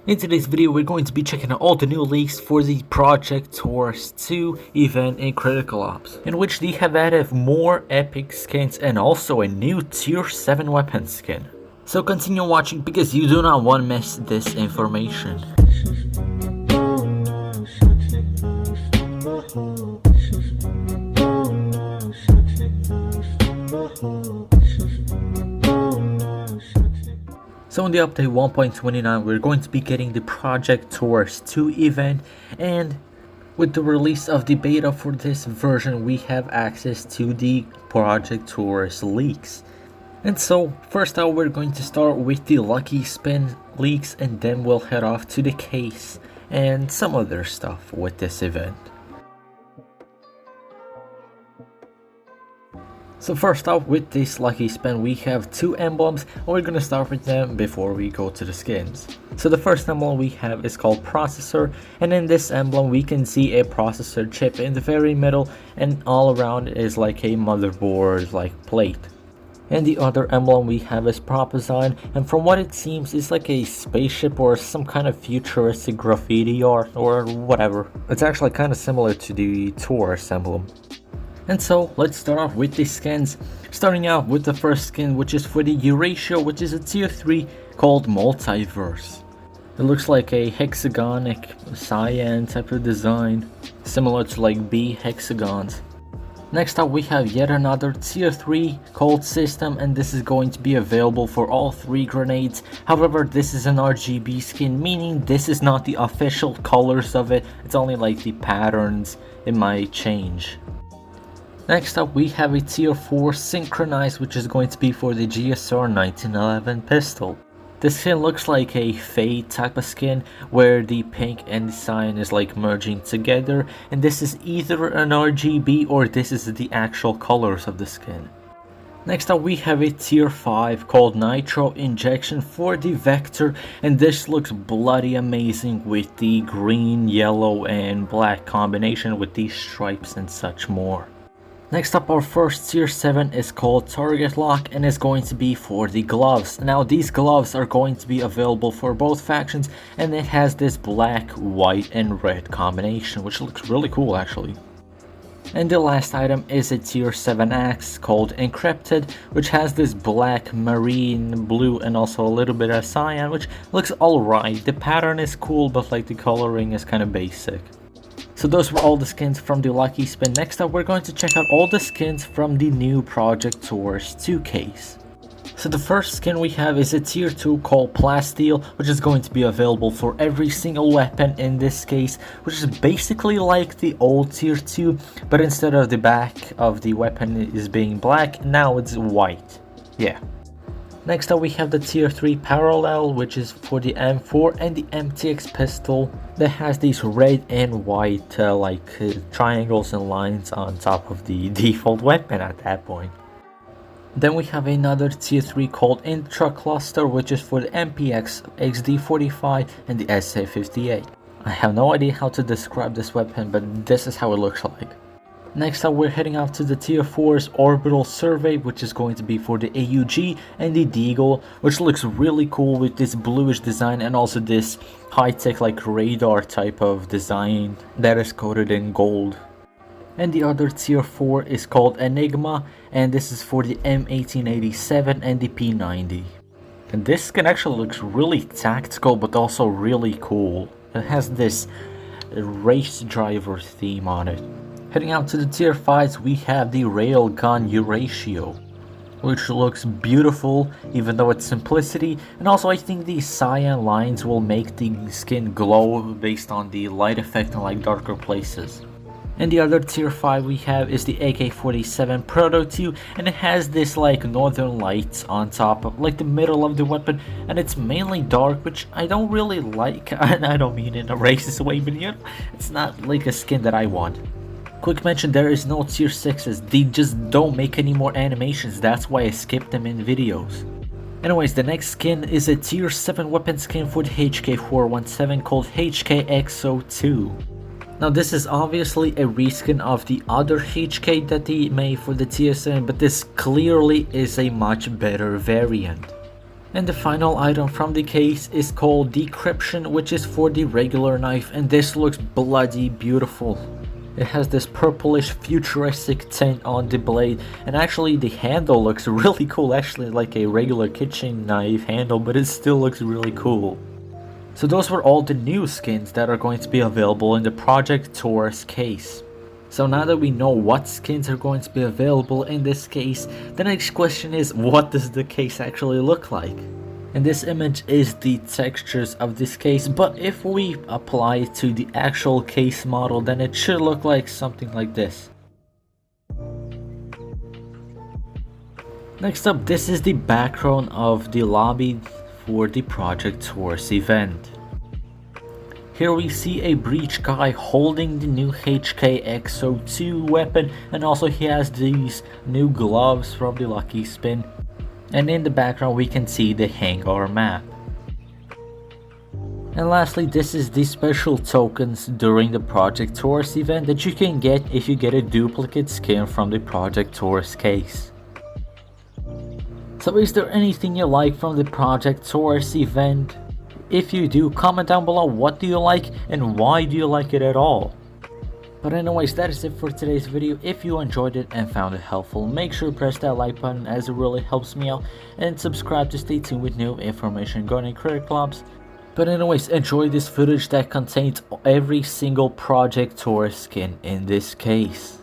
In today's video, we're going to be checking out all the new leaks for the Project Taurus 2 event in Critical Ops, in which they have added more epic skins and also a new tier 7 weapon skin. So continue watching because you do not want to miss this information. So in the update 1.29, we're going to be getting the Project Taurus 2 event, and with the release of the beta for this version, we have access to the Project Taurus leaks. And so first out, we're going to start with the lucky spin leaks, and then we'll head off to the case and some other stuff with this event. So first off, with this lucky spin, we have two emblems, and we're gonna start with them before we go to the skins. So the first emblem we have is called Processor, and in this emblem we can see a processor chip in the very middle, and all around is like a motherboard like plate. And the other emblem we have is Proposition, and from what it seems, it's like a spaceship or some kind of futuristic graffiti art or whatever. It's actually kind of similar to the Taurus emblem. And so let's start off with the skins, starting out with the first skin, which is for the Eurasia, which is a tier 3 called Multiverse. It looks like a hexagonic cyan type of design, similar to like B hexagons. Next up we have yet another tier 3 called System, and this is going to be available for all 3 grenades. However, this is an RGB skin, meaning this is not the official colors of it, it's only like the patterns, it might change. Next up we have a tier 4 Synchronized, which is going to be for the GSR 1911 pistol. This skin looks like a fade type of skin where the pink and the cyan is like merging together, and this is either an RGB or this is the actual colors of the skin. Next up we have a tier 5 called Nitro Injection for the Vector, and this looks bloody amazing with the green, yellow and black combination with these stripes and such more. Next up, our first tier 7 is called Target Lock, and is going to be for the gloves. Now these gloves are going to be available for both factions, and it has this black, white and red combination, which looks really cool actually. And the last item is a tier 7 axe called Encrypted, which has this black, marine, blue and also a little bit of cyan, which looks alright. The pattern is cool, but like the coloring is kind of basic. So those were all the skins from the lucky spin. Next up we're going to check out all the skins from the new Project Taurus 2 case. So the first skin we have is a tier 2 called Plasteel, which is going to be available for every single weapon in this case, which is basically like the old tier 2, but instead of the back of the weapon is being black, now it's white. Yeah. Next up we have the tier 3 Parallel, which is for the M4 and the MTX pistol that has these red and white triangles and lines on top of the default weapon at that point. Then we have another tier 3 called Intra Cluster, which is for the MPX, XD45 and the SA58. I have no idea how to describe this weapon, but this is how it looks like. Next up we're heading out to the tier 4's Orbital Survey, which is going to be for the AUG and the Deagle, which looks really cool with this bluish design and also this high-tech like radar type of design that is coated in gold. And the other tier 4 is called Enigma, and this is for the M1887 and the P90. And this skin actually looks really tactical but also really cool. It has this race driver theme on it. Heading out to the tier 5s, we have the Railgun Eurasia, which looks beautiful even though it's simplicity, and also I think these cyan lines will make the skin glow based on the light effect in like darker places. And the other tier 5 we have is the AK-47 Proto 2, and it has this like northern lights on top of like the middle of the weapon, and it's mainly dark, which I don't really like, and I don't mean in a racist way, but you know, it's not like a skin that I want. Quick mention, there is no tier 6s, they just don't make any more animations, that's why I skipped them in videos. Anyways, the next skin is a tier 7 weapon skin for the HK417 called HKXO2. Now this is obviously a reskin of the other HK that they made for the tier 7, but this clearly is a much better variant. And the final item from the case is called Decryption, which is for the regular knife, and this looks bloody beautiful. It has this purplish futuristic tint on the blade, and actually the handle looks really cool, actually like a regular kitchen knife handle, but it still looks really cool. So those were all the new skins that are going to be available in the Project Taurus case. So now that we know what skins are going to be available in this case, the next question is, what does the case actually look like? And this image is the textures of this case, but if we apply it to the actual case model, then it should look like something like this. Next up, this is the background of the lobby for the Project Taurus event. Here we see a breach guy holding the new HKXO2 weapon, and also he has these new gloves from the Lucky Spin. And in the background we can see the hangar map. And lastly, this is the special tokens during the Project Taurus event that you can get if you get a duplicate skin from the Project Taurus case. So is there anything you like from the Project Taurus event? If you do, comment down below what do you like and why do you like it at all. But anyways, that is it for today's video. If you enjoyed it and found it helpful, make sure to press that like button as it really helps me out, and subscribe to stay tuned with new information going in Critical Ops. But anyways, enjoy this footage that contains every single Project Taurus skin in this case.